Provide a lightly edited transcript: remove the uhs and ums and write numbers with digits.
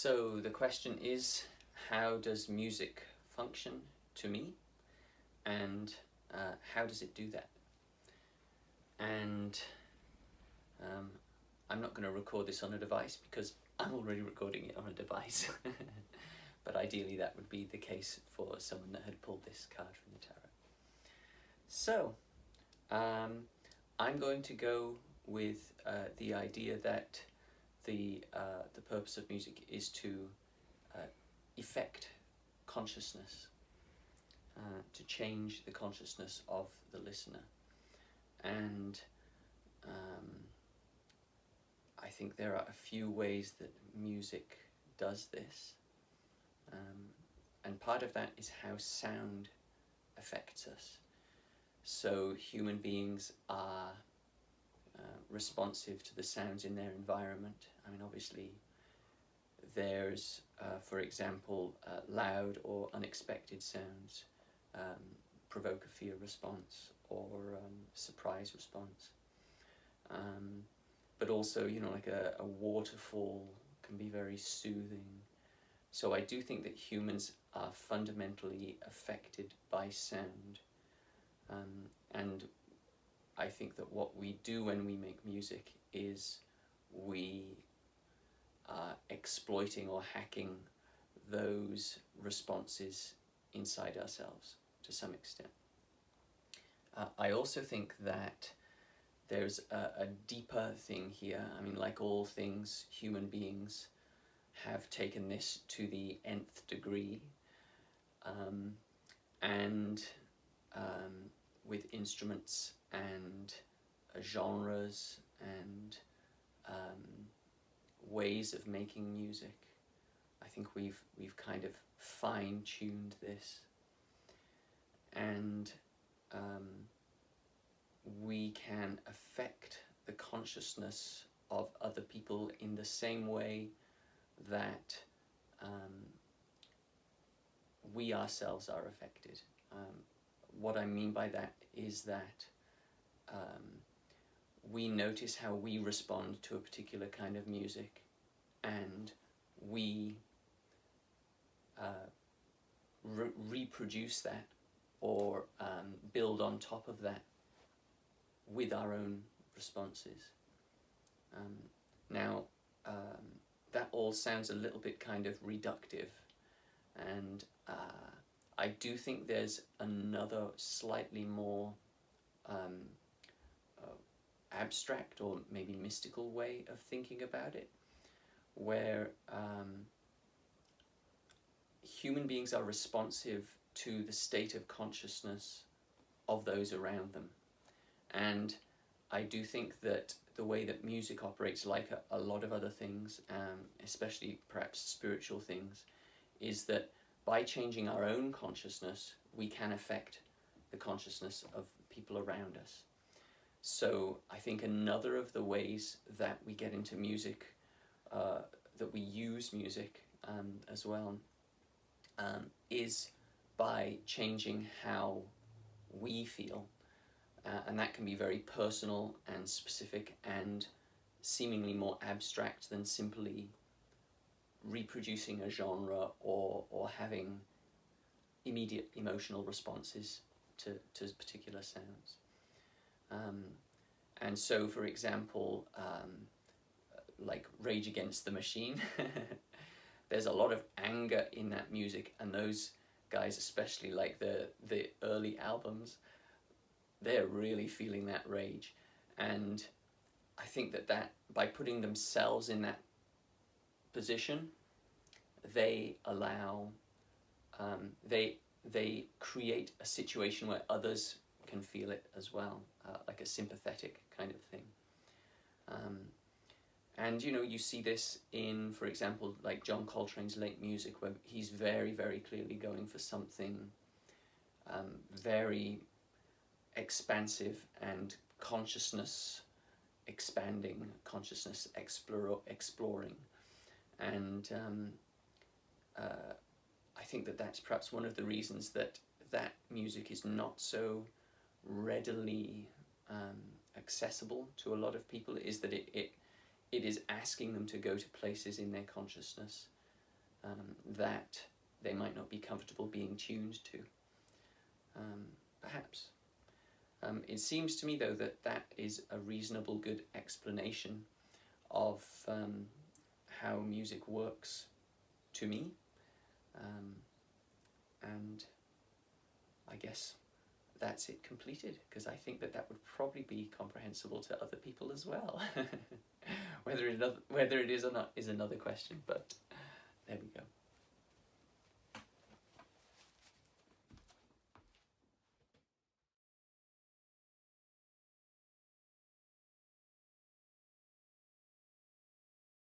So the question is, how does music function to me, and how does it do that? And I'm not going to record this on a device because I'm already recording it on a device. But ideally that would be the case for someone that had pulled this card from the tarot. So I'm going to go with the idea that the purpose of music is to effect consciousness, to change the consciousness of the listener. And I think there are a few ways that music does this. And part of that is how sound affects us. So human beings are responsive to the sounds in their environment. I mean, obviously there's, for example, loud or unexpected sounds provoke a fear response or surprise response. But also, you know, like a waterfall can be very soothing. So I do think that humans are fundamentally affected by sound. And I think that what we do when we make music is we are exploiting or hacking those responses inside ourselves to some extent. I also think that there's a deeper thing here. I mean, like all things, human beings have taken this to the nth degree, and with instruments and genres and ways of making music. I think we've kind of fine-tuned this, and we can affect the consciousness of other people in the same way that we ourselves are affected. What I mean by that is that we notice how we respond to a particular kind of music, and we reproduce that or build on top of that with our own responses. Now, that all sounds a little bit kind of reductive, and I do think there's another slightly more abstract or maybe mystical way of thinking about it, where human beings are responsive to the state of consciousness of those around them. And I do think that the way that music operates, like a lot of other things, especially perhaps spiritual things, is that by changing our own consciousness, we can affect the consciousness of people around us. So I think another of the ways that we get into music, that we use music as well, is by changing how we feel. And that can be very personal and specific and seemingly more abstract than simply reproducing a genre or having immediate emotional responses to particular sounds. And so, for example, like Rage Against the Machine, there's a lot of anger in that music, and those guys, especially like the early albums, they're really feeling that rage. And I think that by putting themselves in that position, they allow, they create a situation where others can feel it as well, like a sympathetic kind of thing. And you know, you see this in, for example, like John Coltrane's late music, where he's very, very clearly going for something very expansive and consciousness expanding, consciousness exploring. And I think that that's perhaps one of the reasons that that music is not so readily accessible to a lot of people, is that it is asking them to go to places in their consciousness that they might not be comfortable being tuned to. Perhaps. It seems to me, though, that that is a reasonable, good explanation of how music works to me. And I guess that's it completed, because I think that that would probably be comprehensible to other people as well. Whether it is or not is another question, but there we go.